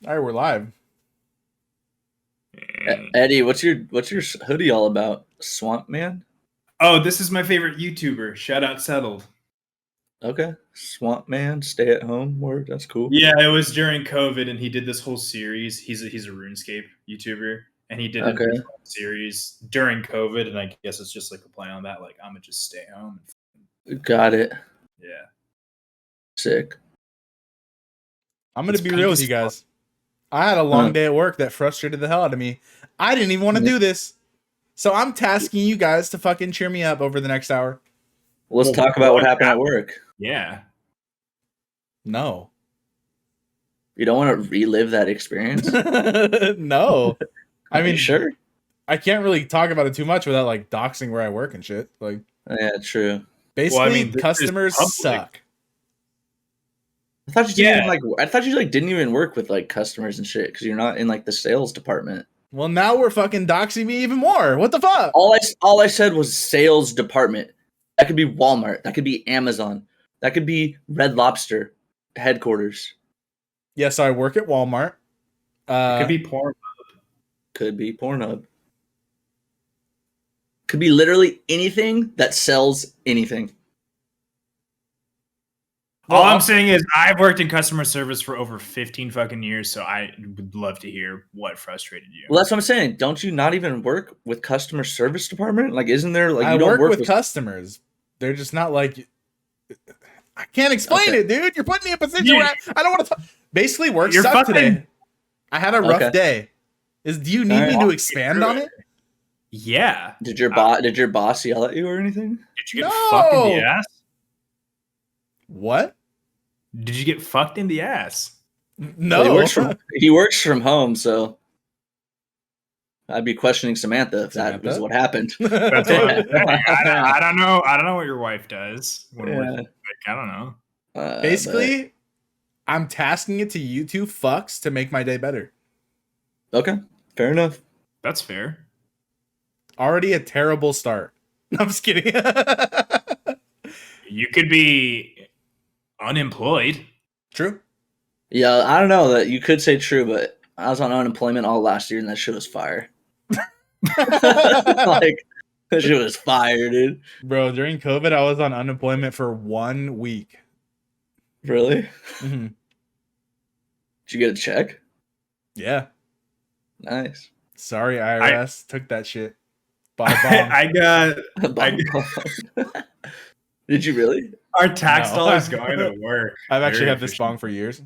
All right, we're live. Eddie, what's your hoodie all about? Swamp Man? Oh, this is my favorite YouTuber. Shout out Settled. Okay, Swamp Man, stay at home word. That's cool. Yeah, it was during COVID, and he did this whole series. He's a RuneScape YouTuber, and he did Okay, this whole series during COVID. And I guess it's just like a play on that. Like I'm gonna just stay home. got it. Yeah, Sick. I'm gonna it's be peak real with as you fuck. guys. I had a long Huh. day at work that frustrated the hell out of me. I didn't even want to Yeah. do this, so I'm tasking you guys to fucking cheer me up over the next hour. Let's Well, talk about what happened at work. Yeah, No, You don't want to relive that experience? no. I Are you mean, sure? I can't really talk about it too much without like doxing where I work and shit. Like, Yeah, true. basically, this is customers public. suck. I thought you didn't Yeah. even didn't even work with like customers and shit because you're not in like the sales department. Well, now we're fucking doxing me even more. What the fuck? All I said was sales department. That could be Walmart. That could be Amazon. That could be Red Lobster headquarters. Yeah, so I work at Walmart. It could be porn. Could be Pornhub. Could be literally anything that sells anything. All Well, I'm saying is I've worked in customer service for over 15 fucking years, so I would love to hear what frustrated you. Well, that's what I'm saying. Don't you not even work with customer service department? Like, isn't there like I you don't work work with customers. They're just not like. I can't explain Okay. it, dude. You're putting me in a position Yeah. where I don't want to. Basically, work You're sucked fucking- today. I had a rough Okay. day. Do you need me Alright. to expand on it? Yeah. Did your boss yell at you or anything? Did you get fucked in the No. ass? What? Did you get fucked in the ass? No. Well, he works from home, so I'd be questioning Samantha if that was Samantha? what happened. That's what I'm saying. I don't know. I don't know what your wife does when we're Yeah. like, I don't know. Basically, I'm tasking it to you two fucks to make my day better. okay, fair enough. That's fair. Already a terrible start. No, I'm just kidding. You could be unemployed. True. Yeah, I don't know that you could say true, but I was on unemployment all last year and that shit was fire. Like that shit was fire, dude. Bro, during COVID, I was on unemployment for 1 week. Really? Mhm. Did you get a check? Yeah. Nice. Sorry, IRS took that shit. Bye I got Did you really? our tax No. dollars going to work. I've actually Very had this efficient. bong for years.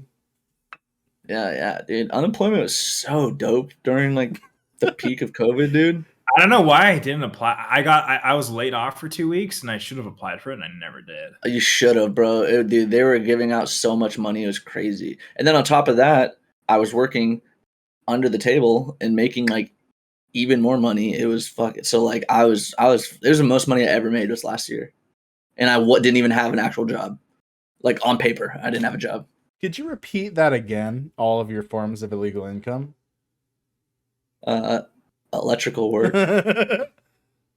Yeah, dude. Unemployment was so dope during like the peak of COVID, dude. I don't know why I didn't apply. I was laid off for 2 weeks, and I should have applied for it, and I never did. You should have, bro. Dude, they were giving out so much money; it was crazy. And then on top of that, I was working under the table and making like even more money. It was fucking so like I was. It was the most money I ever made was last year, and I didn't even have an actual job. Like on paper, I didn't have a job. Could you repeat that again? All of your forms of illegal income? Electrical work.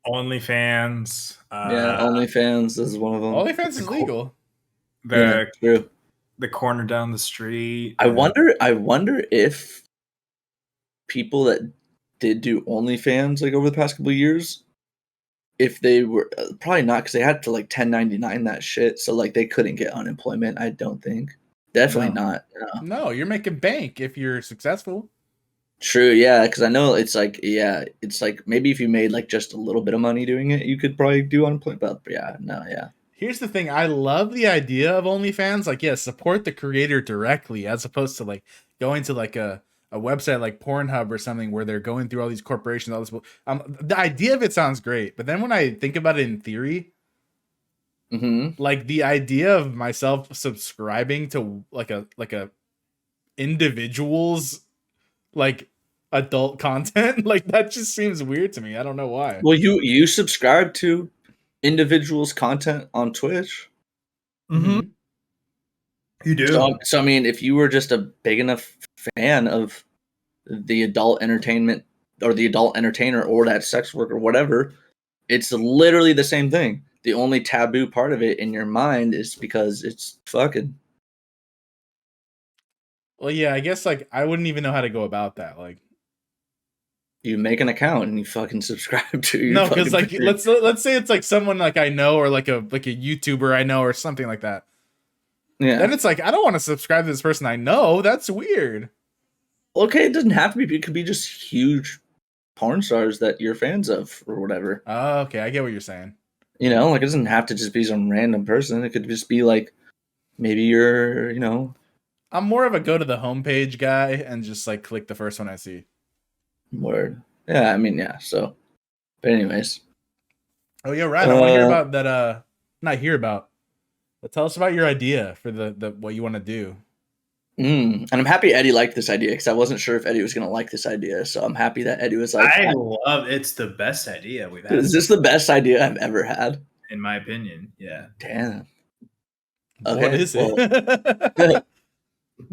OnlyFans. Yeah, OnlyFans is one of them. OnlyFans is legal. Yeah, true. The corner down the street. I wonder if people that did do OnlyFans like over the past couple of years, if they were probably not because they had to like 1099 that shit, so like they couldn't get unemployment. I don't think. Definitely No. not. No. No, you're making bank if you're successful. True, yeah, because I know it's like maybe if you made like just a little bit of money doing it, you could probably do unemployment. But yeah, no, yeah. Here's the thing. I love the idea of OnlyFans. Like, yeah, support the creator directly as opposed to like going to like a website like Pornhub or something where they're going through all these corporations, all this. The idea of it sounds great, but then when I think about it in theory, like the idea of myself subscribing to like a individual's like adult content, like that just seems weird to me. I don't know why. Well, you subscribe to individuals' content on Twitch. Mm-hmm. You do. So I mean, if you were just a big enough fan of the adult entertainment or the adult entertainer or that sex work or whatever, it's literally the same thing. The only taboo part of it in your mind is because it's fucking. Well, yeah, I guess like I wouldn't even know how to go about that. Like, You make an account and you fucking subscribe to your no, because fucking like page. let's say it's like someone like I know or like a YouTuber I know or something like that. Yeah. Then it's like I don't want to subscribe to this person I know. That's weird. Okay, it doesn't have to be. It could be just huge porn stars that you're fans of or whatever. Oh, okay, I get what you're saying. You know, like it doesn't have to just be some random person. It could just be like maybe you're, I'm more of a go to the homepage guy and just like click the first one I see. word. Yeah, I mean, yeah. So, but anyways, Oh yeah, right. I want to hear about that. Not hear about, but tell us about your idea for the what you want to do. and I'm happy Eddy liked this idea because I wasn't sure if Eddy was gonna like this idea. So I'm happy that Eddy was like, I love it's the best idea we've had. "Is this the best idea I've ever had?" In my opinion, yeah. Damn. What Okay, is it? well,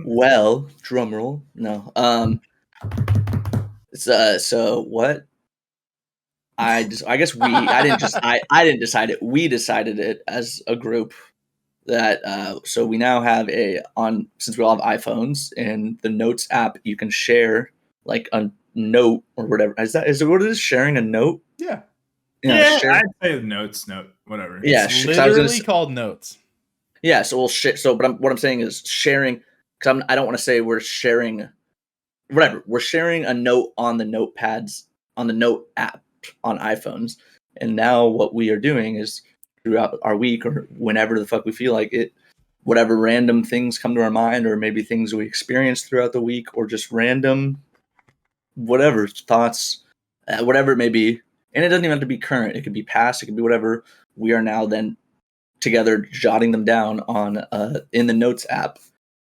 well, drum roll. No. So what? I guess I didn't decide it. We decided it as a group that so we now have since we all have iPhones and the Notes app, you can share like a note or whatever. Is it what it is? Sharing a note? Yeah, Yeah, share, I'd say note, whatever. Yeah, it's 'cause I was gonna literally called notes. yeah. So we'll share. So, but what I'm saying is sharing because I don't want to say we're sharing whatever. We're sharing a note on the notepads on the Note app on iPhones. And now what we are doing is throughout our week or whenever the fuck we feel like it, whatever random things come to our mind or maybe things we experience throughout the week or just random whatever thoughts, whatever it may be. And it doesn't even have to be current. It could be past. It could be whatever. We are now then together jotting them down on in the Notes app.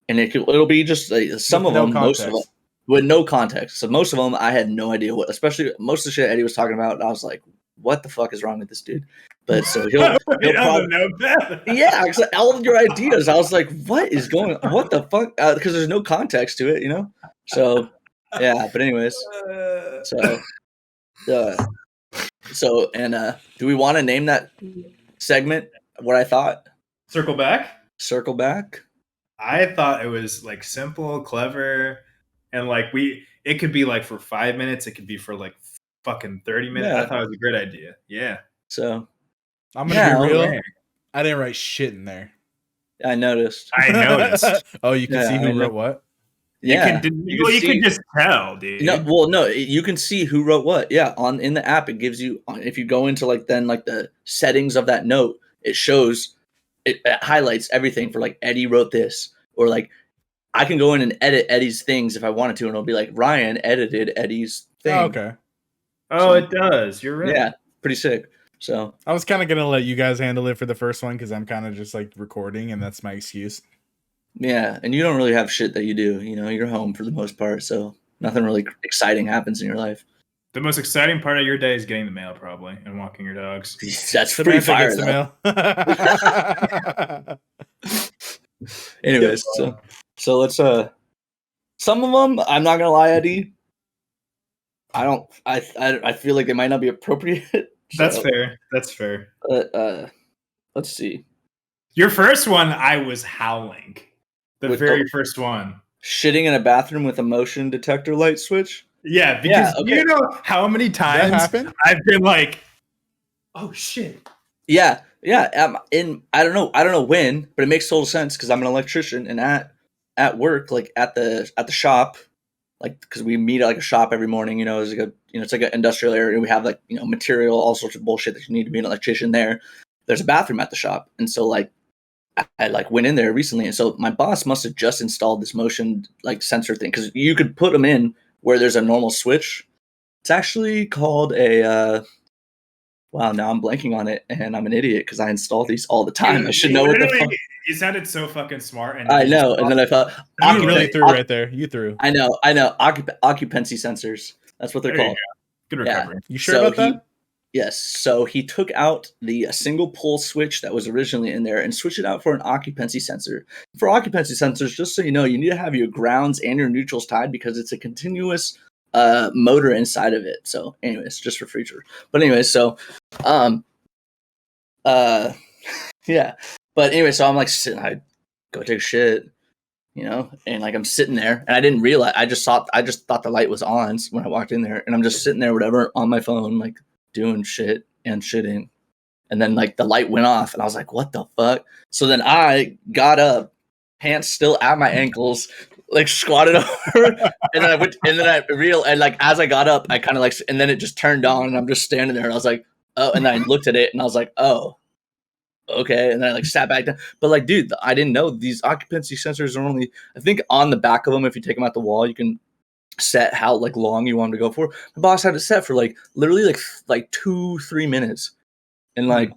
And it'll be just some With of no them, most of them, context. with no context. So most of them, I had no idea what, especially most of the shit Eddy was talking about. I was like, what the fuck is wrong with this dude? But so he'll probably, yeah, all of your ideas. I was like, what is going on? What the fuck? Because there's no context to it, you know? So, yeah, but anyways, and do we want to name that segment what I thought? Circle back. Circle back? I thought it was like simple, clever, and like it could be like for 5 minutes, it could be for like fucking 30 minutes. Yeah. I thought it was a great idea. Yeah. So I'm gonna be real. I didn't write shit in there. I noticed. I noticed. Oh, you can see who wrote what? Yeah, you can just tell, dude. No, you can see who wrote what. Yeah, in the app, it gives you if you go into like the settings of that note, it shows it highlights everything for like Eddy wrote this or like I can go in and edit Eddy's things if I wanted to, and it'll be like Ryan edited Eddy's thing. Oh, okay. Oh, it does. You're right. Yeah, pretty sick. So I was kind of gonna let you guys handle it for the first one because I'm kind of just like recording, and that's my excuse. yeah, and you don't really have shit that you do. You know, you're home for the most part, so nothing really exciting happens in your life. The most exciting part of your day is getting the mail, probably, and walking your dogs. That's pretty fire. The mail. Anyways, so let's some of them I'm not gonna lie, Eddy. I feel like they might not be appropriate. That's fair. That's fair. Let's see. Your first one, I was howling. The very first one. Shitting in a bathroom with a motion detector light switch? Yeah, because you know how many times I've been like, oh shit. Yeah. I don't know when, but it makes total sense because I'm an electrician and at work, like at the shop, like because we meet at like a shop every morning, you know, it's like an industrial area. We have like, you know, material, all sorts of bullshit that you need to be an electrician there. There's a bathroom at the shop. And so like I like went in there recently, and so my boss must have just installed this motion like sensor thing because you could put them in where there's a normal switch. It's actually called a wow, now I'm blanking on it, and I'm an idiot because I install these all the time. Dude, I should know what the fuck. You sounded so fucking smart, and I know. And then I thought you really threw right there. You threw. I know. Occupancy sensors. That's what they're called. Good recovery. Yeah. You sure about that? Yes. So he took out the single pole switch that was originally in there and switched it out for an occupancy sensor. For occupancy sensors, just so you know, you need to have your grounds and your neutrals tied because it's a continuous motor inside of it. So anyways, just for future. But anyways, so yeah. But anyway, so I'm like, I go take a shit. and like I'm sitting there, and I didn't realize. I just thought the light was on when I walked in there, and I'm just sitting there, whatever, on my phone, like doing shit and shitting, and then like the light went off, and I was like, "What the fuck?" So then I got up, pants still at my ankles, like squatted over, and then and like as I got up, I kind of like, and then it just turned on, and I'm just standing there, and I was like, "Oh," and then I looked at it, and I was like, "Oh." Okay, and then I like sat back down, but like, dude, I didn't know these occupancy sensors are only. I think on the back of them, if you take them out the wall, you can set how like long you want them to go for. My boss had it set for like literally like 2-3 minutes, and like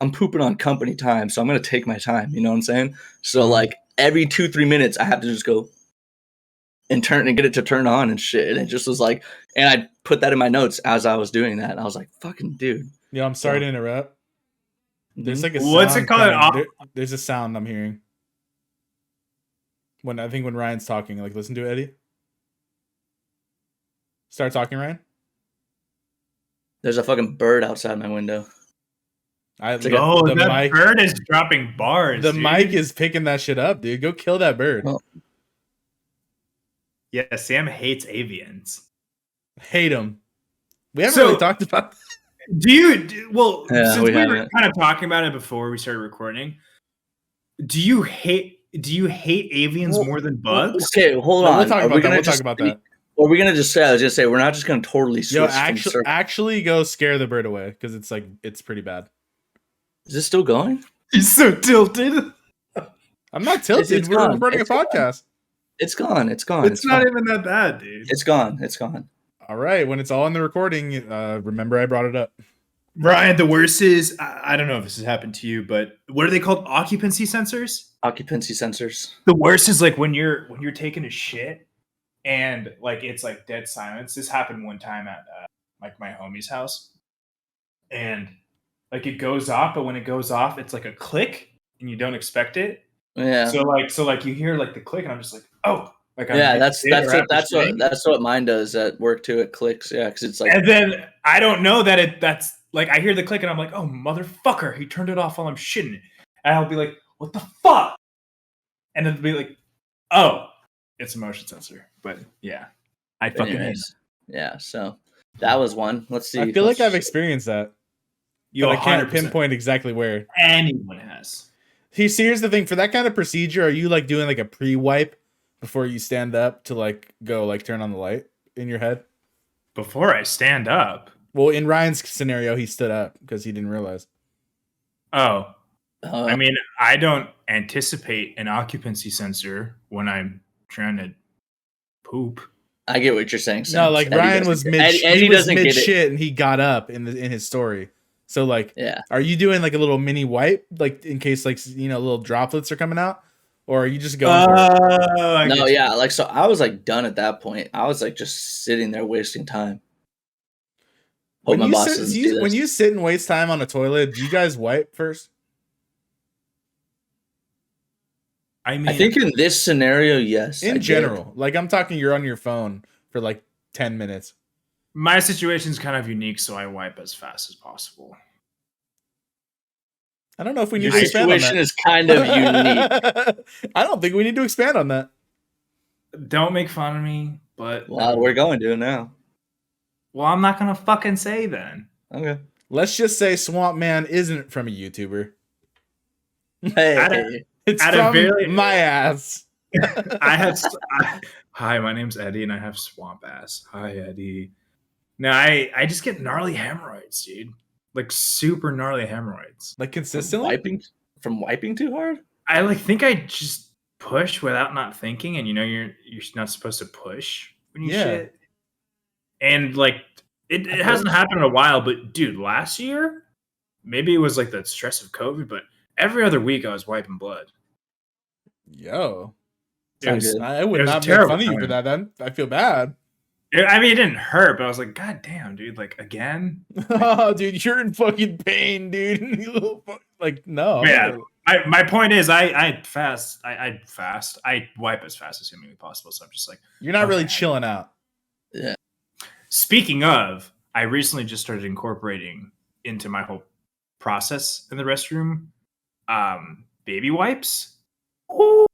I'm pooping on company time, so I'm gonna take my time. You know what I'm saying? So like every 2-3 minutes, I have to just go and turn and get it to turn on and shit, and it just was like, and I put that in my notes as I was doing that, and I was like, fucking dude. Yeah, I'm sorry to interrupt. There's like a sound. What's it called? There's a sound I'm hearing. When Ryan's talking, like listen to it, Eddie. Start talking, Ryan. There's a fucking bird outside my window. The mic, bird is dropping bars. The mic is picking that shit up, dude. Go kill that bird. Oh. Yeah, Sam hates avians. Hate them. We haven't really talked about. Since we were kind of talking about it before we started recording, do you hate avians more than bugs? Okay, hold on. We'll talk about that. Or are we gonna just say? I was just say we're not just gonna totally switch. Actually, go scare the bird away because it's pretty bad. Is this still going? He's so tilted. I'm not tilted. We're recording a podcast. It's gone. It's not even that bad, dude. It's gone. All right, when it's all in the recording, remember I brought it up. Brian, the worst is, I don't know if this has happened to you, but what are they called? Occupancy sensors? Occupancy sensors. The worst is like when you're taking a shit and like it's like dead silence. This happened one time at like my homie's house, and like it goes off, but when it goes off, it's like a click and you don't expect it. Yeah. So like you hear like the click, and I'm just like, oh. Like that's what mine does at work too. It clicks, yeah, because it's like. And then I don't know that's like I hear the click and I'm like, oh motherfucker, he turned it off while I'm shitting, and I'll be like, what the fuck? And it'll be like, oh, it's a motion sensor. But yeah, I fucking hate it. Yeah, so that was one. Let's see. I feel like I've experienced that. But I can't 100%. pinpoint exactly where. Anyone has. Here's the thing. For that kind of procedure, are you like doing like a pre-wipe before you stand up to like go like turn on the light in your head? Before I stand up? Well, in Ryan's scenario, he stood up because he didn't realize. Oh. I mean, I don't anticipate an occupancy sensor when I'm trying to poop. I get what you're saying. Sam. No, like Eddie Ryan was mid shit and he got up in his story. So like, yeah. Are you doing like a little mini wipe, like in case like little droplets are coming out? Or are you just going for it? No, yeah. Like, so I was like done at that point. I was like just sitting there wasting time. When you sit and waste time on a toilet, do you guys wipe first? I think in this scenario, yes. In general, like I'm talking, you're on your phone for like 10 minutes. My situation's kind of unique, so I wipe as fast as possible. I don't know if we need to expand on that. Your situation is kind of unique. I don't think we need to expand on that. Don't make fun of me, but... Well, we're going to now. Well, I'm not going to fucking say then. Okay. Let's just say Swamp Man isn't from a YouTuber. Hey. It's from my ass. Hi, my name's Eddie, and I have swamp ass. Hi, Eddie. No, I just get gnarly hemorrhoids, dude. Like super gnarly hemorrhoids. Like consistently? From wiping too hard? I like think I just push without not thinking, and you're not supposed to push when you shit. And like it hasn't happened in a while, but dude, last year, maybe it was like the stress of COVID, but every other week I was wiping blood. Yo. I would not make fun of you for that then. I feel bad. I mean, it didn't hurt, but I was like, God damn, dude, like again? Oh, dude, you're in fucking pain, dude. Like, no. Yeah. My point is I fast. I wipe as fast as humanly possible. So I'm just like, you're not really chilling out. Yeah. Speaking of, I recently just started incorporating into my whole process in the restroom, baby wipes. Ooh.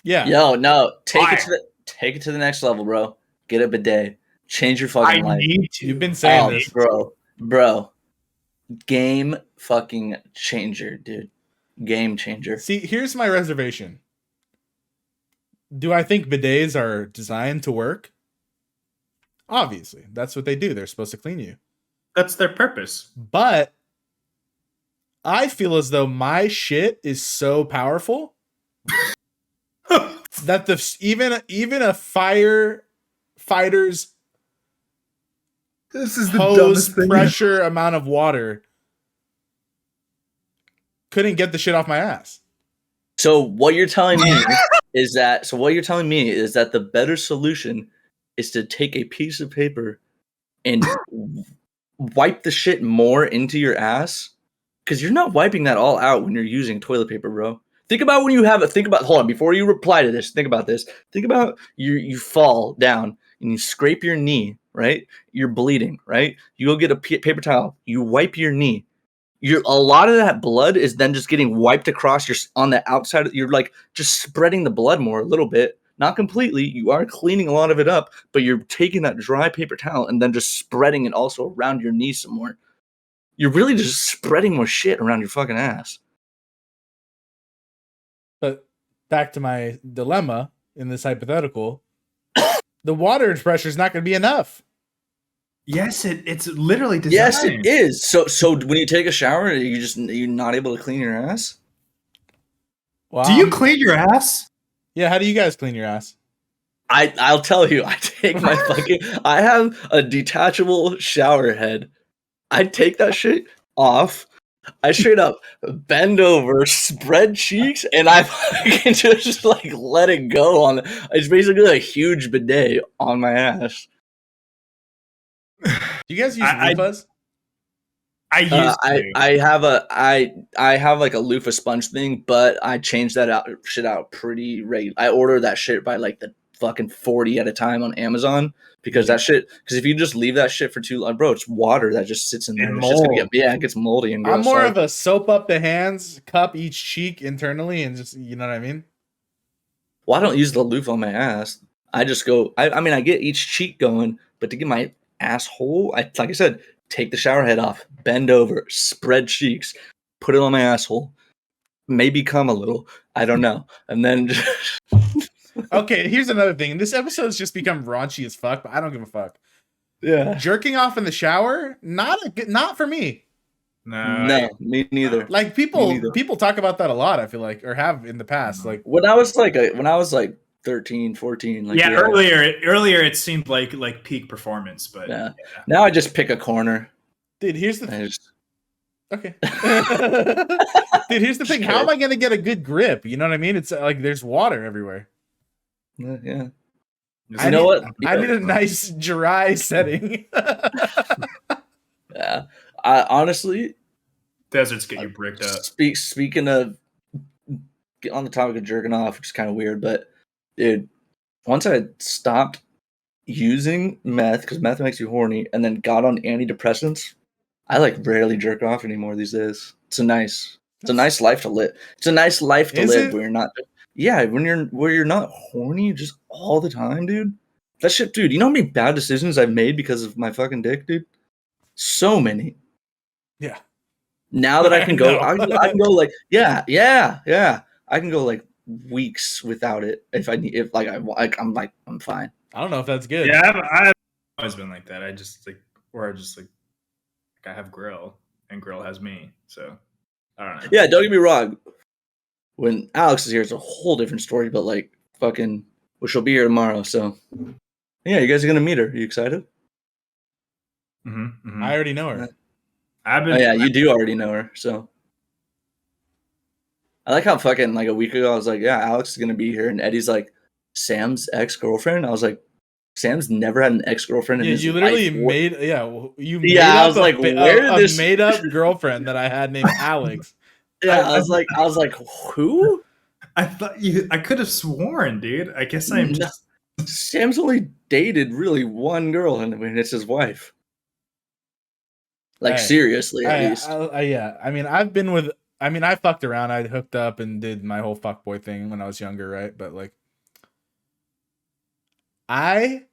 Yeah. Yo, no, take it Fire. to the next level, bro. Get a bidet. Change your I fucking life. need to. You've been saying Oh, this. bro. Game fucking changer, dude. Game changer. See, here's my reservation. Do I think bidets are designed to work? Obviously, that's what they do. They're supposed to clean you. That's their purpose. But I feel as though my shit is so powerful that even a firefighter's This is hose pressure amount of water couldn't get the shit off my ass. So what you're telling me is that the better solution is to take a piece of paper and wipe the shit more into your ass, because you're not wiping that all out when you're using toilet paper, bro. Think about when you have it. Think about, hold on, before you reply to this, think about this. Think about you fall down and you scrape your knee, right? You're bleeding, right? You go get a paper towel, you wipe your knee. A lot of that blood is then just getting wiped across on the outside. You're like just spreading the blood more a little bit, not completely. You are cleaning a lot of it up, but you're taking that dry paper towel and then just spreading it also around your knee some more. You're really just spreading more shit around your fucking ass. But back to my dilemma in this hypothetical, the water pressure is not going to be enough. Yes, it's literally designed. Yes, it is. So when you take a shower, you're not able to clean your ass. Well, Do you clean your ass? Yeah, how do you guys clean your ass? I'll tell you. I take my fucking. I have a detachable shower head. I take that shit off. I straight up bend over, spread cheeks, and I fucking just like let it go on. It's basically a huge bidet on my ass. Do you guys use loofahs? I used to. I have like a loofah sponge thing, but I change that out pretty regular. I order that shit by like the fucking 40 at a time on Amazon, because if you just leave that shit for too long, bro, it's water that just sits in there. It's just gonna it gets moldy and gross. I'm more of a soap up the hands, cup each cheek internally, and just, you know what I mean? Well, I don't use the loofah on my ass. I just go. I get each cheek going, but to get my asshole, like I said, take the shower head off, bend over, spread cheeks, put it on my asshole, maybe come a little. I don't know, and then. Okay, here's another thing. This episode's just become raunchy as fuck, but I don't give a fuck. Yeah, jerking off in the shower, not for me. No, me neither. Like people talk about that a lot, I feel like, or have in the past. Like when I was like 13, 14. Like, earlier it seemed like peak performance, but yeah. Now I just pick a corner. Dude, here's the okay. Dude, here's the thing. How am I gonna get a good grip? You know what I mean? It's like there's water everywhere. Yeah. You know what? I need a nice dry setting. Yeah. I honestly, deserts get you bricked up. Speaking of, on the topic of jerking off, which is kind of weird, but dude, once I stopped using meth, because meth makes you horny, and then got on antidepressants, I like rarely jerk off anymore these days. It's a nice life to live. It's a nice life to live where you're not. Yeah, where you're not horny just all the time, dude. That shit, dude. You know how many bad decisions I've made because of my fucking dick, dude? So many. Yeah. Now that I can go, I can go like, yeah. I can go like weeks without it if I'm fine. I don't know if that's good. Yeah, I've always been like that. I have Grill and Grill has me, so I don't know. Yeah, don't get me wrong. When Alex is here, it's a whole different story. But like, fucking, well, she'll be here tomorrow. So, yeah, you guys are gonna meet her. Are you excited? Mm-hmm. I already know her. You do already know her. So, I like how fucking like a week ago I was like, yeah, Alex is gonna be here, and Eddie's like, Sam's ex-girlfriend. I was like, Sam's never had an ex-girlfriend. Yeah, you literally made. Yeah, you. Made yeah, up I was like, where did this made up girlfriend that I had named Alex? Yeah, I was like, who? I could have sworn, dude. I guess I'm just. Sam's only dated really one girl, and I mean, it's his wife. Like, seriously, at least. Yeah, I mean, I fucked around. I hooked up and did my whole fuckboy thing when I was younger, right? But like, I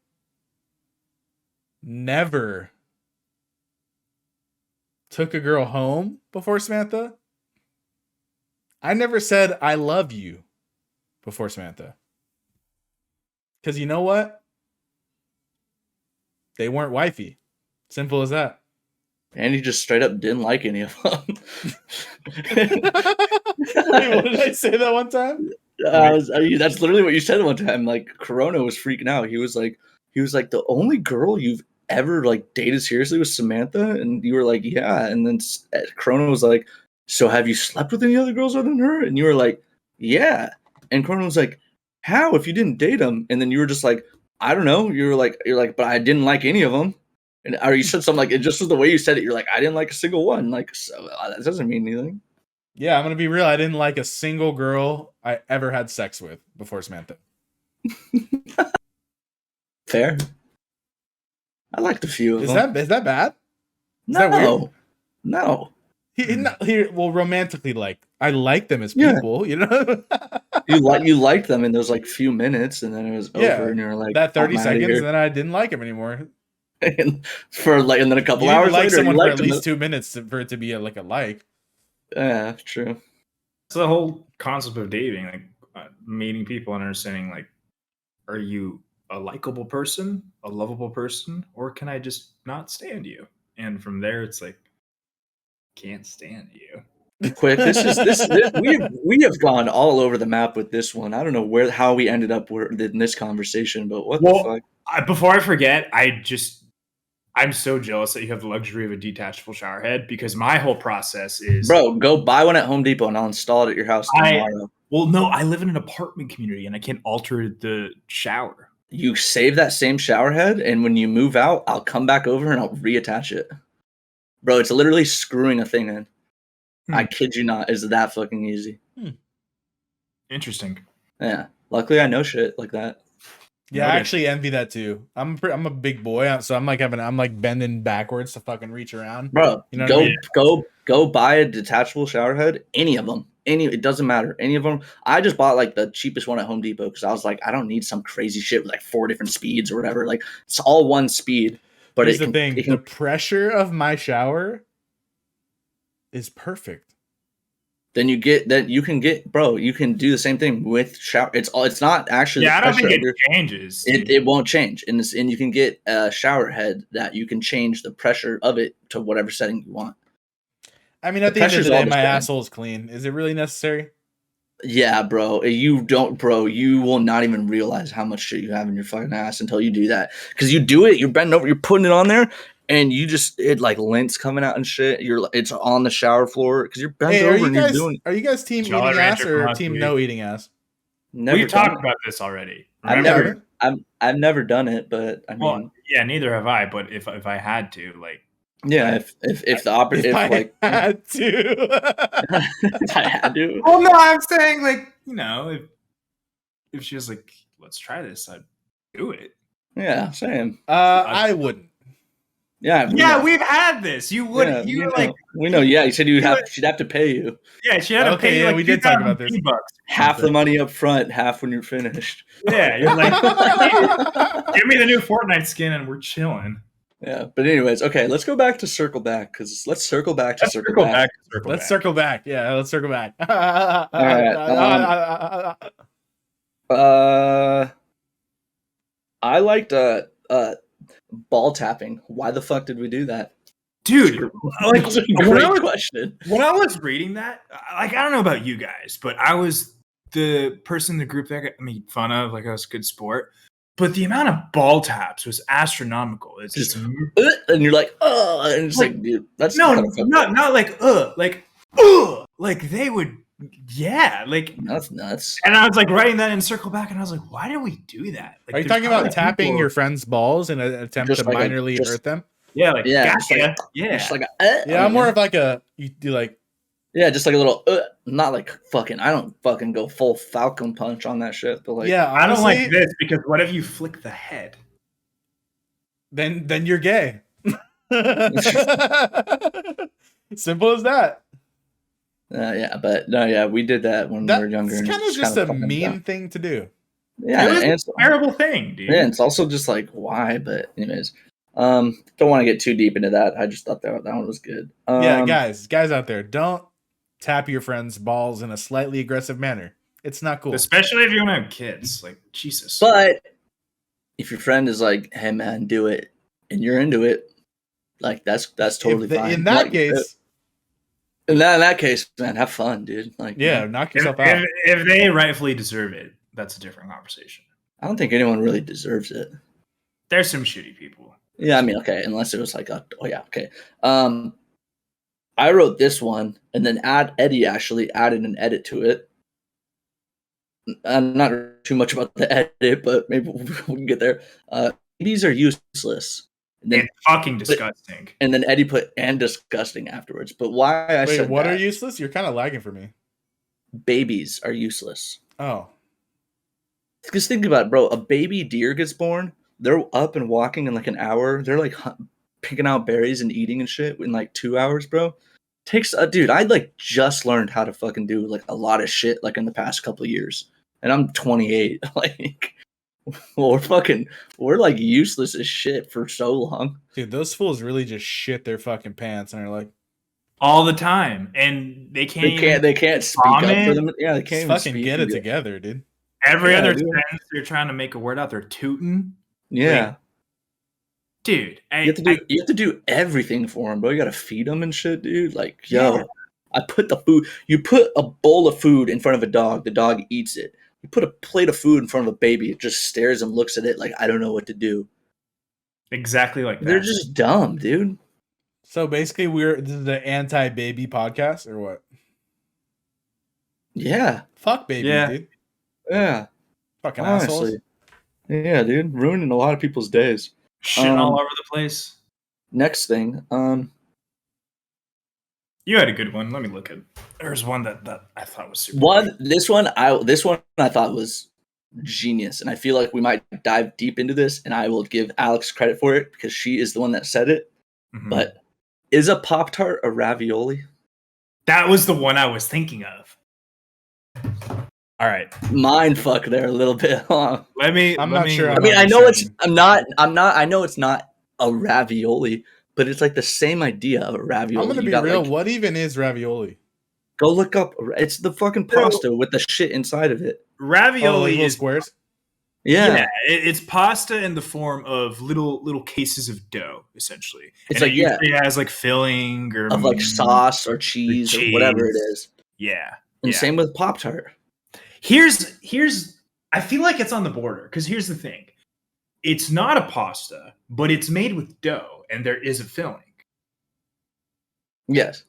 never took a girl home before Samantha. I never said I love you before Samantha. Because you know what? They weren't wifey. Simple as that. And he just straight up didn't like any of them. Wait, what did I say that one time? That's literally what you said one time. Like Corona was freaking out. He was like, the only girl you've ever like dated seriously was Samantha, and you were like, yeah. And then Corona was like, so have you slept with any other girls other than her? And you were like, yeah. And Corona was like, how if you didn't date them? And then you were just like, I don't know. You're like, but I didn't like any of them. And or you said something like, it just was the way you said it. You're like, I didn't like a single one. Like, so that doesn't mean anything. Yeah, I'm gonna be real. I didn't like a single girl I ever had sex with before Samantha. Fair. I liked a few of them. Is that bad? Is No, that weird? no. Well, romantically, like I like them as Yeah. people, you know. You liked them in those like few minutes, and then it was over, and you're like that 30 I'm outta seconds, here. and then I didn't like him anymore. and then a couple You hours like later, someone you for liked at least them. 2 minutes for it to be a like. Yeah, true. It's the whole concept of dating, like meeting people and understanding, like, are you a likable person, a lovable person, or can I just not stand you? And from there, it's like, can't stand you. Quick, this we have gone all over the map with this one. I don't know how we ended up in this conversation, but what the fuck? Before I forget, I'm so jealous that you have the luxury of a detachable shower head, because my whole process is, Bro, go buy one at Home Depot and I'll install it at your house tomorrow. Well, no, I live in an apartment community and I can't alter the shower. You save that same shower head, and when you move out, I'll come back over and I'll reattach it. Bro, it's literally screwing a thing in. I kid you not. It's that fucking easy. Interesting. Yeah. Luckily, I know shit like that. Yeah, I actually envy that too. I'm a big boy, so I'm like bending backwards to fucking reach around. Bro, you know go buy a detachable shower head. Any of them. It doesn't matter. Any of them. I just bought like the cheapest one at Home Depot because I was like, I don't need some crazy shit with like 4 different speeds or whatever. Like it's all one speed. But here's the thing: the pressure of my shower is perfect. Then you can do the same thing with shower. It's not actually. Yeah, I don't think it changes. It won't change, and you can get a shower head that you can change the pressure of it to whatever setting you want. I mean, at the end of the day, my asshole is clean. Is it really necessary? Yeah, bro. You will not even realize how much shit you have in your fucking ass until you do that. Because you do it, you're bending over, you're putting it on there, and it like lint's coming out and shit. It's on the shower floor because you're bent over and you're doing. Are you guys team eating ass or team no eating ass? We've talked about this already. Remember? I've never done it, but I mean, well, yeah, neither have I. But if I had to, like. Yeah, if I had to. If I had to. Well, no, I'm saying, like, you know, if she was like, let's try this, I'd do it. Yeah, same. I wouldn't. Yeah, we've had this. You would. Yeah, you like. We know. Yeah, you said she'd have to pay you. Yeah, she had to pay you. Yeah, we did talk about this. Half the money up front, half when you're finished. Yeah, you're like, give me the new Fortnite skin, and we're chilling. Yeah, but anyways, okay, let's go back to circle back because let's circle back to circle back. Let's circle back. Yeah, let's circle back. All right. I liked ball tapping. Why the fuck did we do that? Dude, like, great question. When I was reading that, like, I don't know about you guys, but I was the person in the group that got made fun of, like I was a good sport. But the amount of ball taps was astronomical. It's just and you're like, oh, and it's like, dude, that's not like like they would, yeah, like that's nuts. And I was like writing that in circle back, and I was like, why did we do that? Like, are you talking about tapping your friend's balls in an attempt to minorly hurt them? Yeah, like gotcha. I'm more of like you do like. Yeah, just like a little, not like fucking. I don't fucking go full Falcon punch on that shit. But like, yeah, honestly, I don't like this because what if you flick the head? Then you're gay. Simple as that. Yeah, but no, yeah, we did that when we were younger. It's kind of just a mean thing to do. Yeah, it was and a terrible thing, dude. yeah, it's also just like why. But anyways, don't want to get too deep into that. I just thought that one was good. Yeah, guys out there, don't tap your friend's balls in a slightly aggressive manner. It's not cool. Especially if you want to have kids. Like, Jesus. But if your friend is like, "Hey, man, do it," and you're into it, like that's totally fine. In that case, man, have fun, dude. Like, yeah, knock yourself out. If they rightfully deserve it, that's a different conversation. I don't think anyone really deserves it. There's some shitty people. Yeah, I mean, okay, unless it was like, oh yeah, okay. I wrote this one, and then Eddy actually added an edit to it. I'm not too much about the edit, but maybe we can get there. These are useless. And then, it's fucking disgusting. And then Eddy put "and disgusting" afterwards. But why I said what that, are useless? You're kind of lagging for me. Babies are useless. Oh. Because think about it, bro. A baby deer gets born. They're up and walking in like an hour. They're like picking out berries and eating and shit in like 2 hours, bro. Takes dude. I like just learned how to fucking do like a lot of shit like in the past couple of years, and I'm 28. Like, well, we're like useless as shit for so long. Dude, those fools really just shit their fucking pants and are like all the time, and they can't speak up for them. Yeah, they can't even fucking get it together, dude. Every other sentence they're trying to make a word out, they're tooting. Yeah. Like, dude, you have to do everything for them, bro. You got to feed them and shit, dude. Like, yo, I put the food. You put a bowl of food in front of a dog. The dog eats it. You put a plate of food in front of a baby. It just stares and looks at it like, I don't know what to do. Exactly like that. They're just dumb, dude. So basically, this is the anti-baby podcast, or what? Yeah. Fuck babies, dude. Yeah. Fucking assholes. Yeah, dude. Ruining a lot of people's days. Shitting all over the place. Next thing. You had a good one. Let me look at. There's one that I thought was super. This one I thought was genius, and I feel like we might dive deep into this, and I will give Alex credit for it because she is the one that said it. Mm-hmm. But is a Pop-Tart a ravioli? That was the one I was thinking of. All right, mind fuck there a little bit. Huh? I'm not sure. I mean, I know it's. I'm not. I know it's not a ravioli, but it's like the same idea of a ravioli. I'm gonna be real. Like, what even is ravioli? Go look up. It's the fucking pasta with the shit inside of it. Ravioli is squares. Yeah, it's pasta in the form of little cases of dough, essentially. It's and like it usually has like filling or of like sauce or cheese or whatever it is. Yeah, and same with Pop-Tart. Here's I feel like it's on the border because here's the thing. It's not a pasta, but it's made with dough and there is a filling. Yes.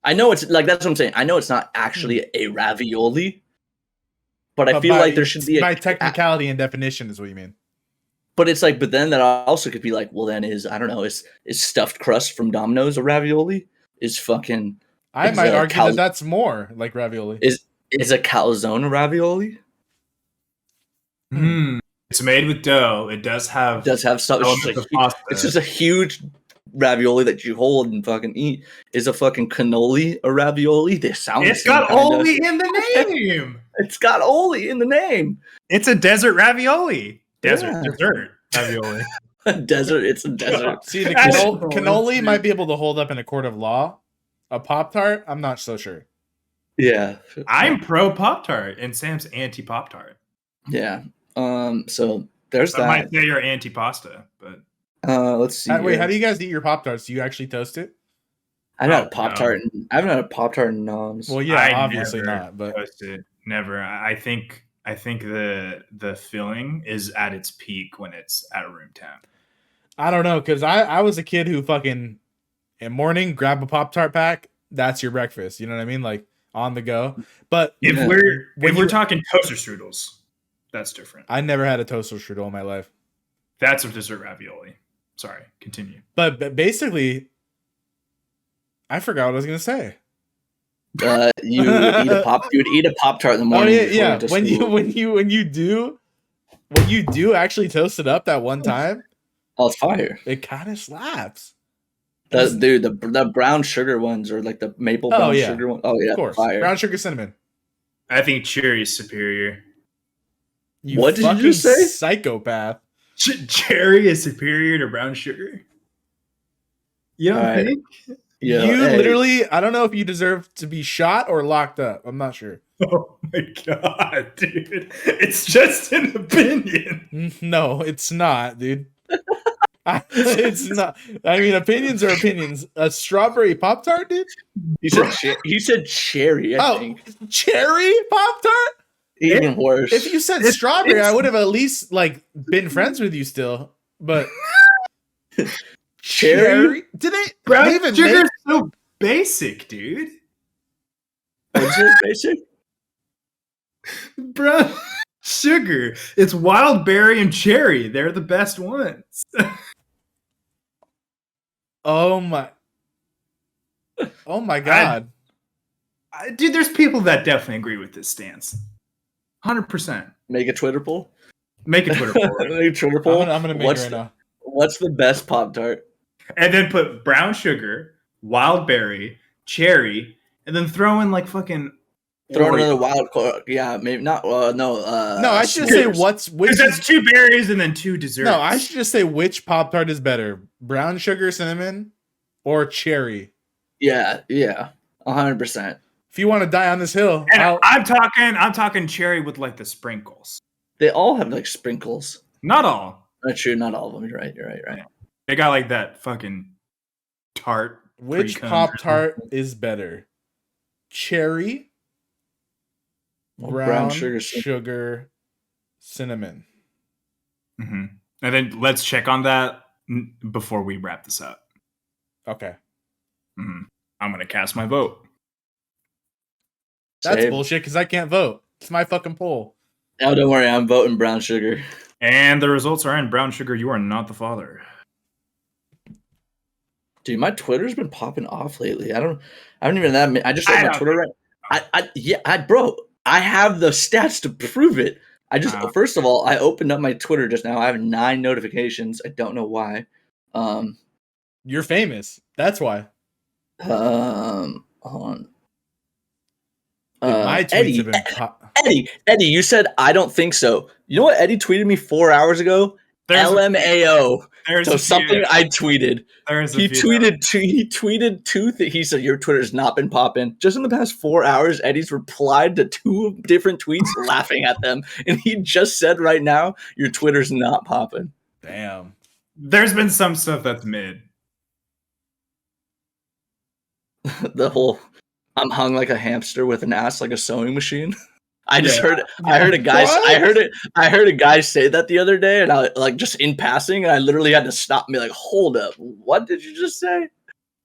I know it's like that's what I'm saying. I know it's not actually a ravioli, but I feel like there should be by technicality and definition is what you mean. But it's like, but then that also could be like, well, then is stuffed crust from Domino's a ravioli? Is fucking I might argue that's more like ravioli. Is a calzone a ravioli? It's made with dough. It does have stuff. It's just a huge ravioli that you hold and fucking eat. Is a fucking cannoli a ravioli? It's got oli in the name. It's got oli in the name. It's a desert ravioli. Dessert ravioli. Desert. It's a desert. See, the cannoli might be able to hold up in a court of law. A Pop-Tart, I'm not so sure. Yeah, I'm pro Pop-Tart and Sam's anti Pop-Tart. Yeah. So there's that. I might say you're anti pasta, but let's see. Wait, how do you guys eat your Pop-Tarts? Do you actually toast it? I haven't had a Pop-Tart. I haven't had a Pop-Tart in noms. Well, yeah, obviously not. But toast it. Never. I think the filling is at its peak when it's at room temp. I don't know, because I was a kid who fucking in morning grab a Pop-Tart pack. That's your breakfast. You know what I mean? Like on the go. But if we're talking toaster strudels, that's different. I never had a toaster strudel in my life. That's a dessert ravioli. Sorry, continue. But basically, I forgot what I was gonna say. You would eat a Pop-Tart in the morning. Oh yeah. When you do actually toast it up that one time, it's fire. It kind of slaps. The brown sugar ones or like the maple brown sugar one. Oh yeah, of course. Fire. Brown sugar cinnamon. I think cherry is superior. You What did you fucking just say? psychopath. Cherry is superior to brown sugar. You don't All right. think? Yo, you hey, literally, I don't know if you deserve to be shot or locked up. I'm not sure. Oh my god, dude! It's just an opinion. No, it's not, dude. It's not. I mean, opinions are opinions. A strawberry Pop-Tart, dude? he said cherry, I think. Cherry Pop-Tart? Even worse. If you said strawberry, I would have at least like been friends with you still. But Cherry? Did they Brown they even sugar make is so basic, dude. What's it, basic? Brown sugar. It's wild berry and cherry. They're the best ones. Oh my god. Dude, there's people that definitely agree with this stance. 100%. Make a Twitter poll. Make a Twitter poll. Make a Twitter poll. I'm gonna make it right now. What's the best Pop-Tart? And then put brown sugar, wild berry, cherry, and then throw in like fucking Throw Oreo. another wild card. Yeah, maybe not. No, I should say Snickers. which Because that's 2 berries and then 2 desserts. No, I should just say which Pop-Tart is better. Brown sugar cinnamon or cherry. Yeah, 100%. If you want to die on this hill, And I'm talking cherry with like the sprinkles. They all have like sprinkles. Not all. That's true. Not all of them. You're right. Yeah. They got like that fucking tart. which pre-cum Pop-Tart is better? Cherry, brown sugar, cinnamon. Mm-hmm. And then let's check on that before we wrap this up. Okay. Mm-hmm. I'm gonna cast my vote. That's Same. bullshit because I can't vote. It's my fucking poll. Oh, don't worry. I'm voting brown sugar. And the results are in. Brown sugar, you are not the father. Dude, my Twitter's been popping off lately. I don't even that. I just saw my Twitter right. Bro, I have the stats to prove it. First of all, I opened up my Twitter just now. I have 9 notifications. I don't know why. You're famous. That's why. Hold on. My tweets have been Eddy, you said I don't think so. You know what Eddy tweeted me 4 hours ago? LMAO. So something I tweeted. He tweeted 2 things. He said your Twitter's not been popping. Just in the past 4 hours, Eddy's replied to 2 different tweets laughing at them. And he just said right now, your Twitter's not popping. Damn. There's been some stuff that's mid. The whole I'm hung like a hamster with an ass like a sewing machine. I heard a guy say that the other day, and I like just in passing, and I literally had to stop and be like, hold up, what did you just say?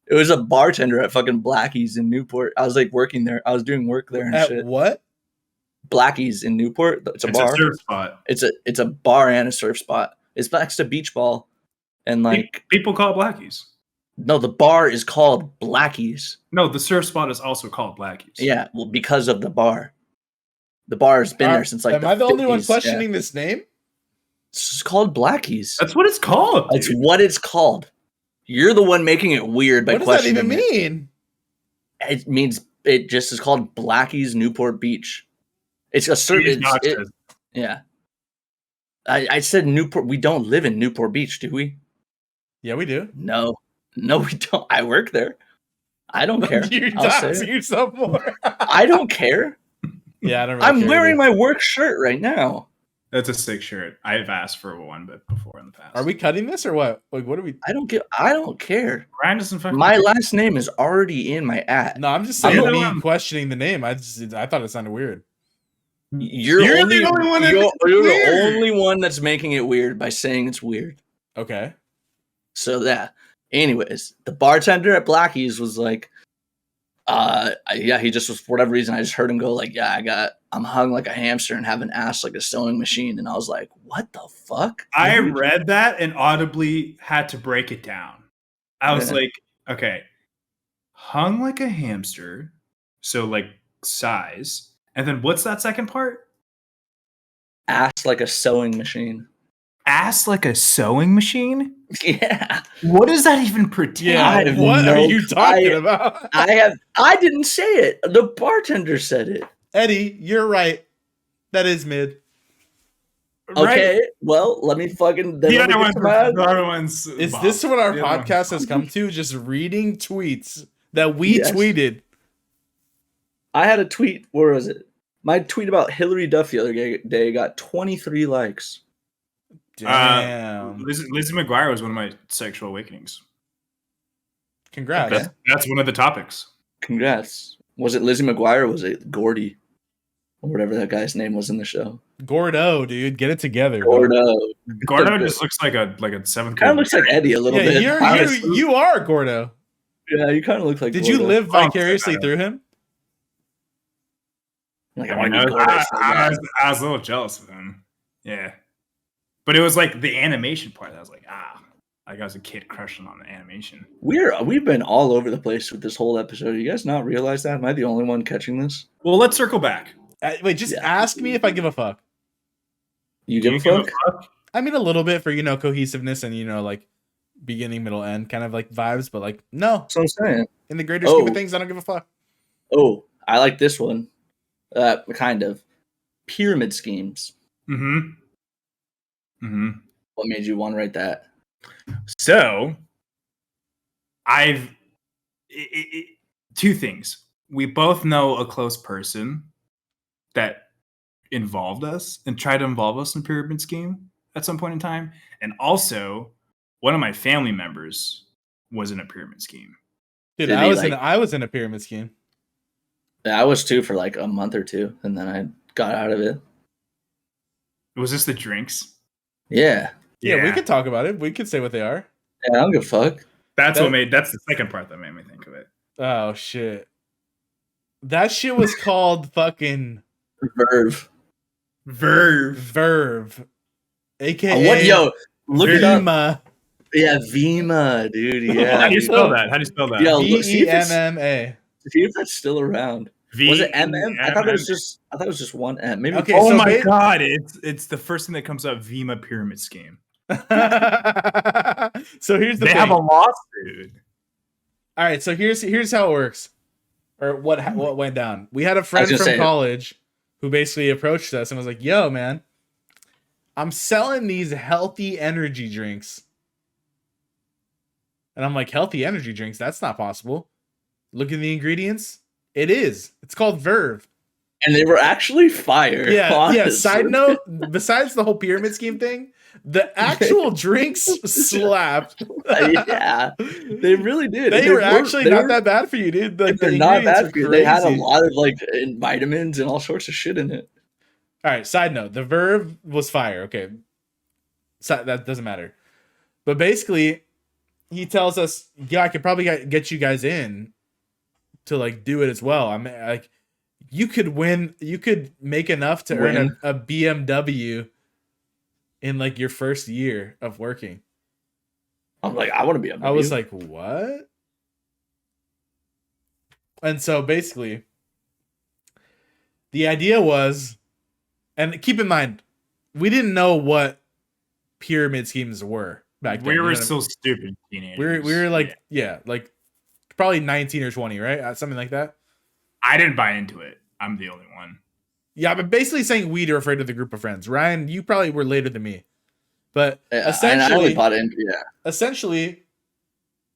It was a bartender at fucking Blackie's in Newport. I was like working there. I was doing work there and At shit. what? Blackie's in Newport. It's a bar. A surf spot. It's a bar and a surf spot. It's next to Beach Ball. And like people call it Blackies. No, the bar is called Blackie's. No, the surf spot is also called Blackies. Yeah, well, because of the bar. The bar has been there since like. Am I the only one 50s. questioning this name? It's called Blackie's. That's what it's called. It's what it's called. You're the one making it weird by questioning. What does that even mean? It means it just is called Blackie's Newport Beach. It's a certain. Yeah. I said Newport. We don't live in Newport Beach, do we? Yeah, we do. No, we don't. I work there. I don't care. You dox yourself more. I don't care. Yeah, I don't. I'm wearing my work shirt right now. That's a sick shirt. I've asked for one, but before in the past. Are we cutting this or what? Like, what are we? I don't care. Ryan doesn't fucking. My last name is already in my ad. No, I'm just saying me questioning the name. I thought it sounded weird. You're the only one. You're the only one that's making it weird by saying it's weird. Okay. So that. Anyways, the bartender at Blackie's was like, he just was for whatever reason. I just heard him go like, I'm hung like a hamster and have an ass like a sewing machine, and I was like, what the fuck? I read that and audibly had to break it down. I was like, okay, hung like a hamster, so like size, and then what's that second part? Ass like a sewing machine. Ass like a sewing machine? Yeah. What does that even pretend? Yeah. What are you talking about? I didn't say it. The bartender said it. Eddy, you're right. That is mid. Okay, well, let me fucking. Then The let me other get one's to my- the other one's. Is Bob. this what our The other podcast one's- has come to? Just reading tweets that we Yes. tweeted. I had a tweet. Where was it? My tweet about Hillary Duff the other day got 23 likes. Damn. Lizzie McGuire was one of my sexual awakenings. Congrats. Okay. That's one of the topics. Congrats. Was it Lizzie McGuire or was it Gordy? Or whatever that guy's name was in the show. Gordo, dude, get it together. Gordo. Gordo just looks like a seventh Kind grade. of looks like Eddie a little bit. Yeah, honestly. you are Gordo. Yeah, you kind of look like Did Gordo. you live Oh, vicariously okay. through him? Like, I, want mean, to be Gordo. I was a little jealous of him. Yeah. But it was like the animation part that I was like, like I was a kid crushing on the animation. We've been all over the place with this whole episode. You guys not realize that? Am I the only one catching this? Well, let's circle back. Wait, just ask me if I give a fuck. You Do give you a fuck? I mean, a little bit for, cohesiveness and, like beginning, middle, end kind of like vibes, but like, no. That's what I'm saying. In the greater scheme of things, I don't give a fuck. Oh, I like this one. Kind of. Pyramid schemes. Mm-hmm. Mm-hmm. What made you want to write that? So, two things. We both know a close person that involved us and tried to involve us in pyramid scheme at some point in time. And also, one of my family members was in a pyramid scheme. Dude, Did I he, was in a pyramid scheme. Yeah, I was too for like a month or two, and then I got out of it. Was this the drinks? Yeah. Yeah, we could talk about it. We could say what they are. Yeah, I don't give a fuck. That's the second part that made me think of it. Oh, shit. That shit was called fucking Verve. Verve. AKA What? Yo, look it up. Vima. Yeah, Vima, dude. Yeah. How do you spell that? Yo, look, see VEMMA. if that's still around. Was it MM? I thought it was just one M. Maybe. Okay, Oh so my god! It's the first thing that comes up. Vima pyramid scheme. So here's the They thing. have a lawsuit. All right, so here's how it works, or what went down. We had a friend from college who basically approached us and was like, "Yo, man, I'm selling these healthy energy drinks," and I'm like, "Healthy energy drinks? That's not possible. Look at the ingredients. It is. It's called Verve." And they were actually fire. Yeah, honestly. yeah. Side note: besides the whole pyramid scheme thing, the actual drinks slapped. Yeah, they really did. They were actually not that bad for you, dude. Like, they're not bad for you. They had a lot of like vitamins and all sorts of shit in it. All right. Side note: the Verve was fire. Okay, so that doesn't matter. But basically, he tells us, "Yeah, I could probably get you guys in to like do it as well. I mean, like, you could win. You could make enough to earn a BMW in like your first year of working." I'm like, I want to be a. I was like, what? And so basically, the idea was, and keep in mind, we didn't know what pyramid schemes were back then. We were still stupid teenagers. We were like, yeah, like probably 19 or 20, right? Something like that. I didn't buy into it. I'm the only one. Yeah, but basically saying we to refer to the group of friends. Ryan, you probably were later than me. But essentially, and I only bought into essentially,